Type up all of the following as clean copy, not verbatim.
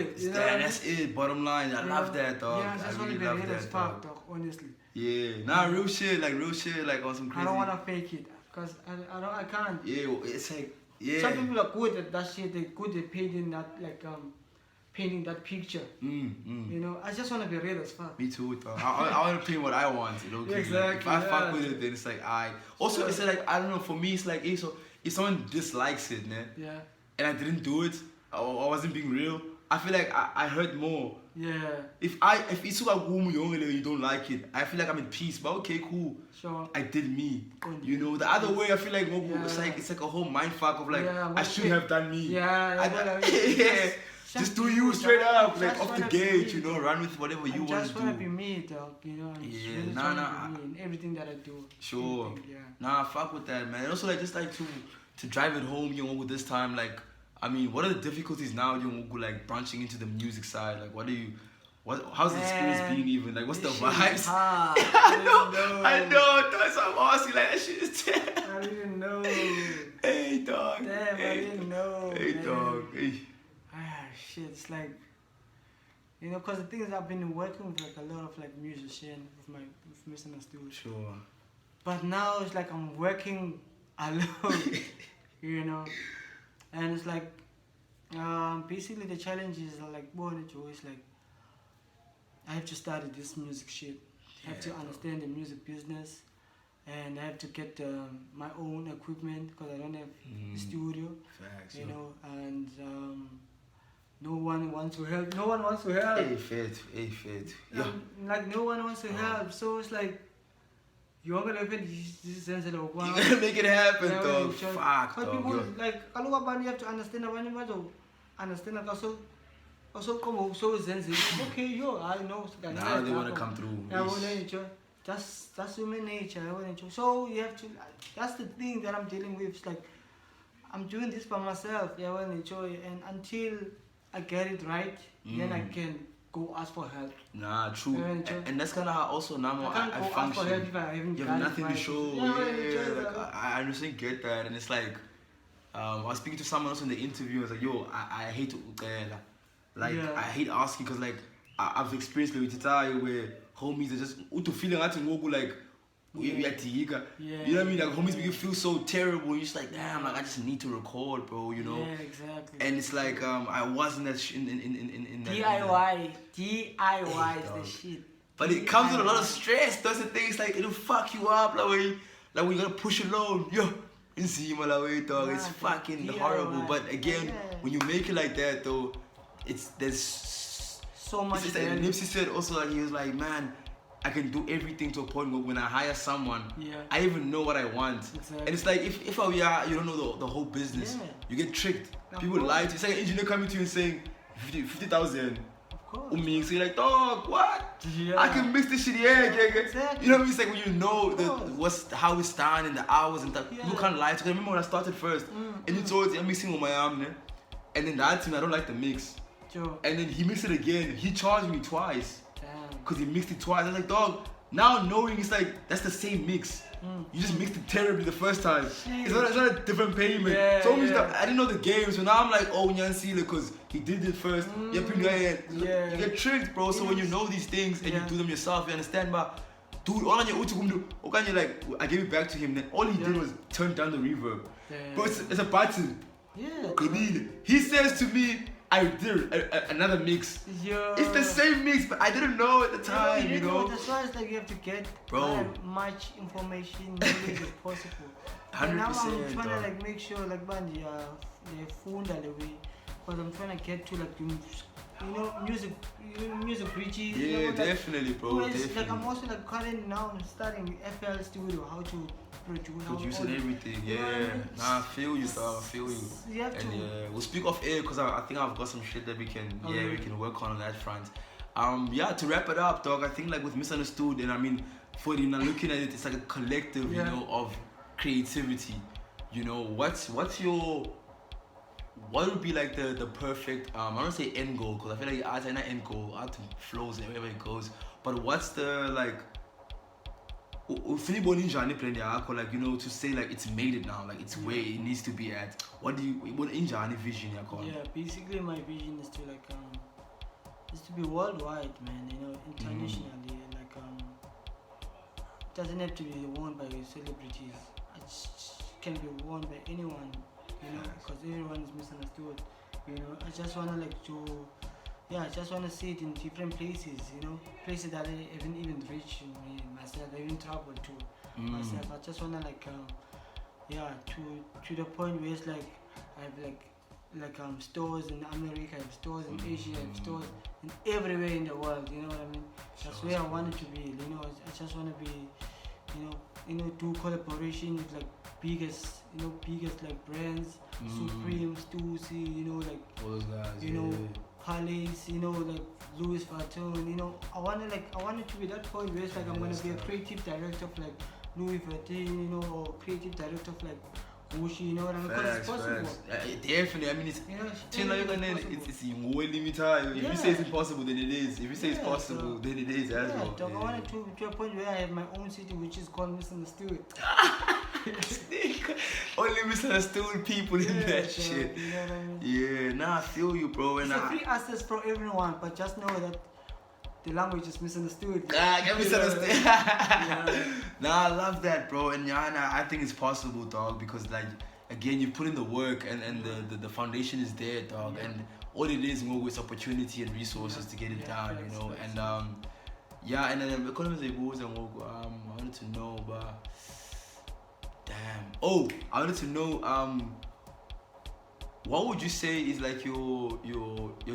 That's it. Bottom line, I love that, dog. Yeah, I just want really to be love real that, as fuck, dog. Honestly. Yeah, nah, real shit, like on some crazy. I don't want to fake it, cause I can't. Yeah, it's like, yeah. Some people are good at that shit. They're good at painting that, like painting that picture. You know, I just want to be real as fuck. Me too, dog. I want to paint what I want, you know. Exactly. Like, if I fuck with it, then it's like I. Also, it's like I don't know. For me, it's like so if someone dislikes it, man. Yeah. And I didn't do it, or I wasn't being real. I feel like I hurt more. Yeah. If it's about you don't like it, I feel like I'm in peace. But okay, cool. Sure. I did me. You know, the other way I feel like it's like a whole mind fuck of like I should have done me. Yeah. Just do you straight up, like off the gate, you know, run with whatever you want to do. I just want to be me, dog. You know. Yeah, really nah. In everything that I do. Sure. Yeah. Nah, fuck with that, man. And also like just like to drive it home, you know, with this time, like. I mean, what are the difficulties now, you know, like branching into the music side? Like, how's the experience being even? Like, what's the vibes? I know, that's what I'm asking, like, that shit is terrible. I didn't know. Hey, dog. Damn, hey. I didn't know. Hey, man. dog. Hey. Shit, it's like, you know, because the thing is, I've been working with like a lot of like musicians with MISUNDERTOOD. Sure. But now it's like I'm working alone, you know. And it's like, basically the challenge is like, it's like, I have to study this music shit. I have to understand the music business. And I have to get my own equipment because I don't have a studio. Facts, you know, and no one wants to help. No one wants to help. Hey, fit. Yeah. Like, no one wants to help. So it's like, you're gonna make it happen, dog. Fuck, but dog. People, like, you have to understand okay, I know. Now they wanna come through. That's human nature. So you have to. That's the thing that I'm dealing with. It's like I'm doing this by myself. And until I get it right, then I can go ask for help. Nah, true. And that's kind of how also now I function. Ask for help if I haven't you have nothing to show. Like, I understand, get that, and it's like I was speaking to someone else in the interview. I was like, yo, I hate to I hate asking because like I've experienced where homies are just feeling like you know what I mean? Like homies make you feel so terrible. You're just like, damn, like I just need to record, bro. You know? Yeah, exactly. And it's like I wasn't that in that. DIY is the shit. But it comes with a lot of stress. That's the thing. It's like it'll fuck you up. Like when you gotta push alone, dog. It's fucking horrible. But again, when you make it like that, though, there's so much. It's like Nipsey said also, like he was like, man, I can do everything to a point where when I hire someone, I even know what I want. Exactly. And it's like if you don't know the whole business, you get tricked. People lie to you. It's like an engineer coming to you and saying 50,000. So you're like, dog, what? I can mix this shit, Exactly. You know what I mean? It's like when you know how it's done and the hours and stuff. You can't lie to. I remember when I started first, and you told me I'm mixing with my arm, and then that team I don't like the mix. Sure. And then he mixed it again. He charged me twice. Because he mixed it twice. I was like, dog, now knowing it's like, that's the same mix. You just mixed it terribly the first time. It's not a different payment. So I didn't know the game. So now I'm like, oh, Nyansila, because he did it first. You get tricked, bro. So when you know these things and you do them yourself, you understand, but dude, all you like, I gave it back to him. Then all he did was turn down the reverb. But it's a button. He says to me, I did another mix. It's the same mix, but I didn't know at the time, you know. That's why it's like you have to get as much information as possible. 100%. And now I'm trying to like make sure like band phone that way, because I'm trying to get to like music bridges. Yeah, definitely, bro. Definitely. Like I'm also like currently now I'm starting FL Studio, how to producing everything, Nah, I feel you, sir. I feel you. And we'll speak off air because I think I've got some shit that we can work on that front. To wrap it up, dog. I think like with MISUNDERTOOD, and I mean, for you now looking at it, it's like a collective, you know, of creativity. You know, what would be like the perfect I don't say end goal because I feel like art is not end goal. Art flows wherever it goes. But what's the like? Like, you know, to say like it's made it now, like it's where it needs to be at. What injani vision? Basically my vision is to like is to be worldwide, man. You know, internationally. Like it doesn't have to be worn by celebrities. It can be worn by anyone. You know, because everyone is misunderstood. You know, I just wanna I just wanna see it in different places. You know, places that I haven't even reached me myself. I haven't traveled to myself. I just wanna to the point where it's like I have stores in America, I have stores in Asia, I have stores in everywhere in the world. You know what I mean? That's where I wanted to be. You know, I just wanna be, do collaboration with biggest like brands, Supreme, Stussy, you know, like all those guys, you know, Palace, you know, like Louis Vuitton, you know. I wanted to be that point where it's like I'm gonna be a creative director of like Louis Vuitton, you know, or creative director of like Gucci, you know what I mean? Because it's possible. Definitely. I mean, it's limited. If you say it's impossible, then it is. If you say it's possible, then it is as well. I wanted to a point where I have my own city, which is called Misunderstood. Only misunderstood people in that shit. You know what I mean? Yeah, nah, I feel you, bro. It's a free access for everyone, but just know that the language is misunderstood. Get misunderstood. Nah, I love that, bro. And I think it's possible, dog, because like again, you put in the work and the foundation is there, dog. And all it is more with opportunity and resources to get it down, you know. And and then economies I wanted to know, but I wanted to know what would you say is like your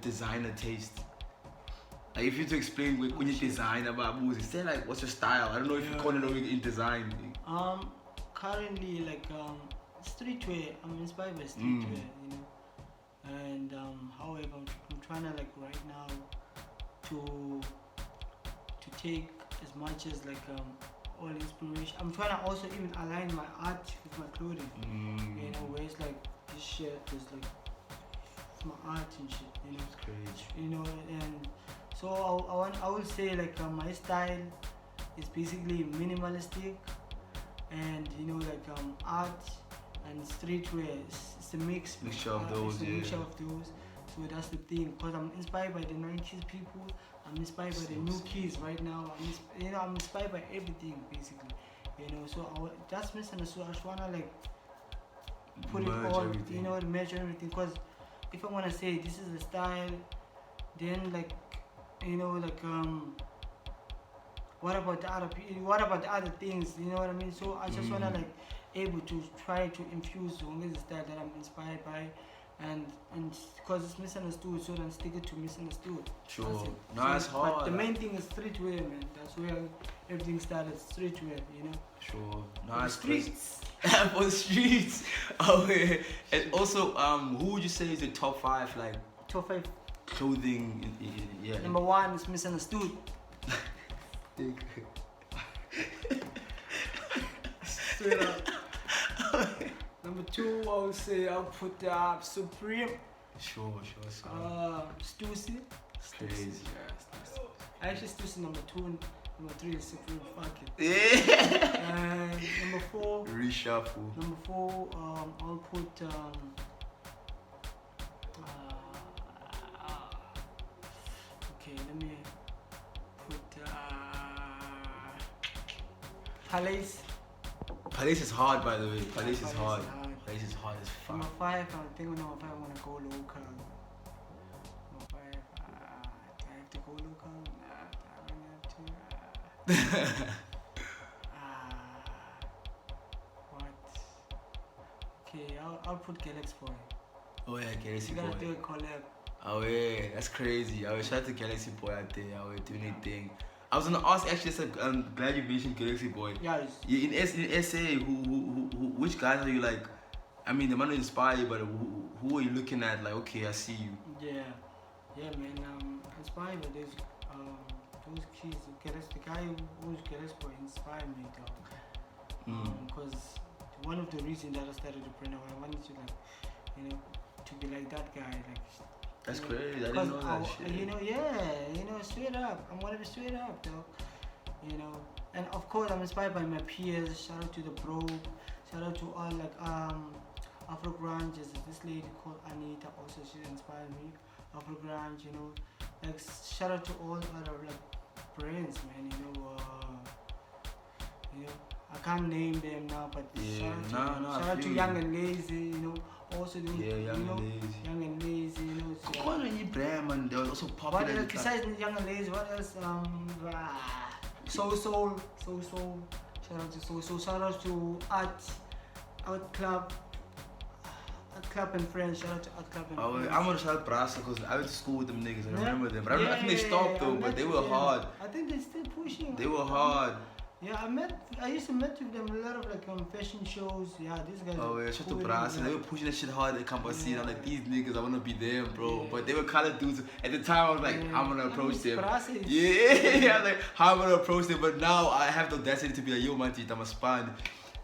designer taste? Like if you to explain when you design about music, say like what's your style? I don't know if you call it in design. Currently streetwear. I'm inspired by streetwear, you know. And however, I'm trying to like right now to take as much as all inspiration. I'm trying to also even align my art with my clothing. You know, where it's like this shirt is like my art and shit. You know, it's crazy. You know, and so I would say my style is basically minimalistic, and you know art and streetwear. It's a mixture of those. Mixture of those. So that's the thing. Because I'm inspired by the 90s people. I'm inspired by the new kids right now. I'm inspired by everything basically. You know, so that's misunderstood. I just wanna put it all. Everything. You know, measure everything. Because if I wanna say this is the style, then what about the other things? You know what I mean? So I just wanna able to try to infuse the style that I'm inspired by, and because it's misunderstood, so then stick it to misunderstood. Sure. No, it's hard. But the main thing is streetwear, man. That's where everything started. Streetwear, you know. Sure. No, it's streets. For the streets. Okay. And also, who would you say is the top 5 Top 5 clothing? Yeah. Number 1 is misunderstood. Straight up. Number 2, I would say I'll put Supreme. Sure. Stussy. Crazy. Yeah, actually, Stussy number 2 and number 3 is Supreme. Fuck it. Yeah. And number 4. Reshuffle. Number 4, I'll put okay, let me put Palace. Palace is hard, by the way. Palace is hard. Palace is hard as fuck. Number 5, I think number 5 I want to go local. Number 5, do I have to go local? I don't have to. What? Okay, I'll put Galaxy Boy. Oh yeah, Galaxy Boy. You gotta do a collab. Oh yeah, that's crazy. I was shout out to Galaxy Boy out there. I was doing a thing. I was gonna ask actually. I'm glad you mentioned Galaxy Boy. Yeah. In SA, which guys are you like? I mean, they might not inspire you, but who are you looking at? Like, okay, I see you. Yeah, man. Inspired by those kids. The guy who's Galaxy Boy inspired me, dog. Because one of the reasons that I started the brand, I wanted to to be like that guy, That's crazy. I didn't know that shit. You know, straight up. I'm gonna be straight up, dog. You know, and of course I'm inspired by my peers. Shout out to the bro. Shout out to all Afro grunge. There's this lady called Anita. Also, she inspired me. Afro Grunge, you know. Like shout out to all other like brands, man. You know, I can't name them now, but shout out to Young and Lazy, you know. Also do Young and Lazy, you know. So, quite a brand, man. They were also popular. What else besides Young and Lazy? What else? Soul. Shout out to Soul. Shout out to Art Club and Friends. Shout out to Art Club and Friends. I'm gonna shout out Brasa because I went to school with them niggas. I remember them. But I think they stopped though. But they were hard. I think they're still pushing. They were hard. Yeah, I used to meet with them a lot of like fashion shows. Yeah, these guys. Oh yeah, shout out to Brasa. They were pushing that shit hard at campus scene. I'm like, these niggas, I wanna be them, bro. But they were kind of dudes. At the time, I was like, I'm gonna approach them. Yeah, I'm like, how I'm gonna approach them. But now I have the audacity to be like, yo, man, I'm a span.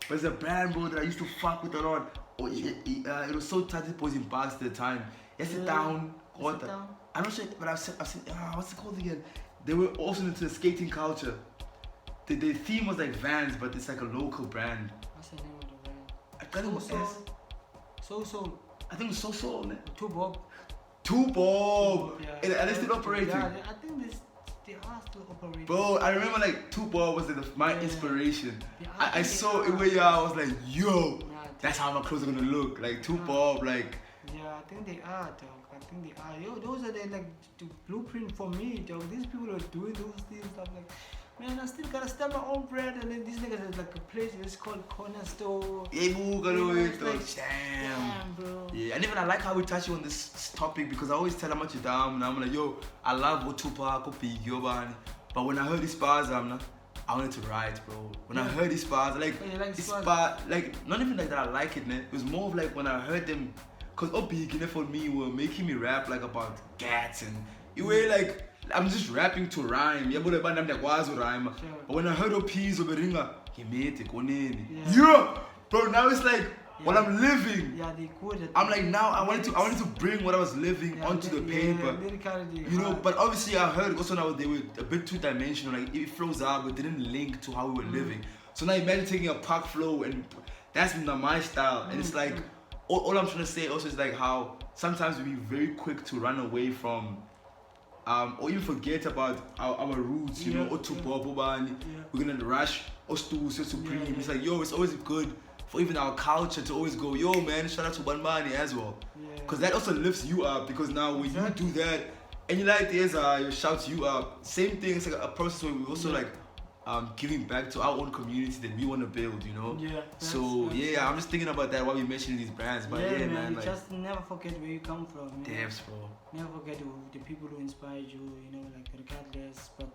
But it's a brand, bro, that I used to fuck with a lot. Oh, it was so tight. It was in Parks at the time. Sit down. I'm not sure, but I've seen. What's it called again? They were also into the skating culture. The theme was like Vans, but it's like a local brand. What's the name of the brand? I think it was So. I think it was So, man. Two Bob. Yeah. Are they still operating? Yeah, I think they are still operating. Bro, I remember like Two Bob was my inspiration. I saw it where I was like, yo, that's how my clothes are gonna look. Like Two Bob, like. Yeah, I think they are, dog. I think they are. Yo, those are the blueprint for me, dog. These people are doing those things. I'm like, man, I still gotta start my own brand, and then these niggas have like a place that's called Corner Store. Damn, bro. Yeah, and even I like how we touch on this topic because I always tell how much you down, and I'm like, yo, I love what Tupac, but when I heard these bars, I wanted to write, bro. When I heard these bars, like not even like that I like it, man. It was more of like when I heard them, cause for me were making me rap like about gats and you were like. I'm just rapping to rhyme. Yeah, but when I heard OPs over ringer, yeah, bro. Now it's like what I'm living. Yeah, they could. I'm like now I wanted to bring what I was living onto the paper. You know, but obviously I heard also now they were a bit two dimensional. Like it froze out, but didn't link to how we were living. So now imagine taking a park flow and that's not my style. And it's like all I'm trying to say also is like how sometimes we be very quick to run away from. Or even forget about our roots, you know, we're gonna rush or Supreme. It's like, yo, it's always good for even our culture to always go, yo, man, shout out to Banbani as well. Because that also lifts you up. Because now when you do that, and you like this, shout you up. Same thing, it's like a process where we also like giving back to our own community that we want to build, you know? I'm just thinking about that while we mentioning these brands. But man, like, just never forget where you come from. Devs, bro. Never forget the people who inspired you, you know, like regardless, but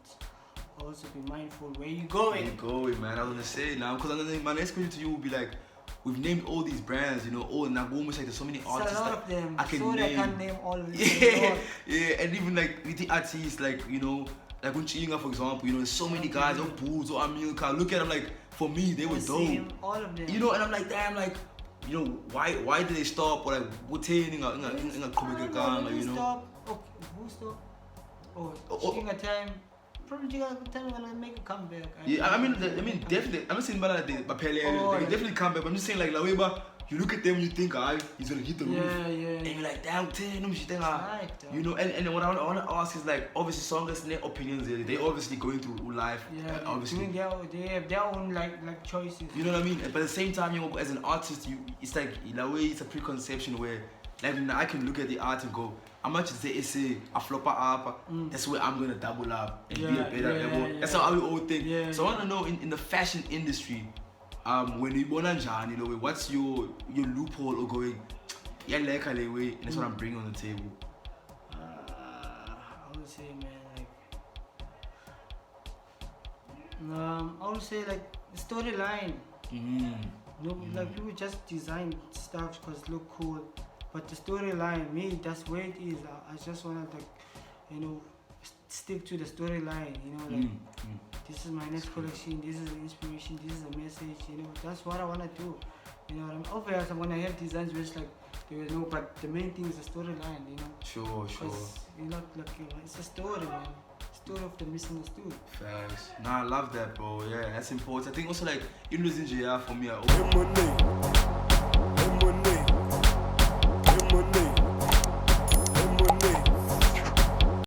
also be mindful where you going. Where you going, man? I was gonna say now, because my next question to you will be like, we've named all these brands, you know, almost like there's so many artists. A lot of them. I can name. I can't name all of them. And even like with the artists, like, you know, like Unchinga, for example, you know, there's so many guys, or Boots, or Amilcar. Look at them, like, for me, they were dope. All of them. You know, and I'm like, damn, like, you know, why did they stop? Or like, what in a you know? Stop. Okay, who stopped? Taking a time. Probably gonna make a comeback. I mean, definitely. I'm not saying about they definitely come back. But I'm just saying, like, Laweba, you look at them and you think, he's gonna hit the roof. And you're like, damn, you know. And what I want to ask is like, obviously, songs and their opinions. They obviously going through life. Obviously, they have their own like choices. You know what I mean? But at the same time, you know, as an artist, it's like in a way, it's a preconception where, like, I can look at the art and go, how much is the essay? A flopper up. That's where I'm gonna double up and be a better level. That's how we all think. So I wanna know in the fashion industry, when you wanna you know, what's your loophole or going? And that's what I'm bringing on the table. I would say, man, I would say like the storyline. You know, like people just design stuff because it look cool. But the storyline, me, that's where it is. I just wanna like, you know, stick to the storyline. You know, like this is my next collection. This is the inspiration. This is the message. You know, that's what I wanna do. You know, I'm obvious. I'm gonna have designs which like there was no, but the main thing is the storyline. You know. Sure. You know, like it's a story, man. Story of the misunderstood. Facts. Nah, I love that, bro. Yeah, that's important. I think also like even losing JR for me,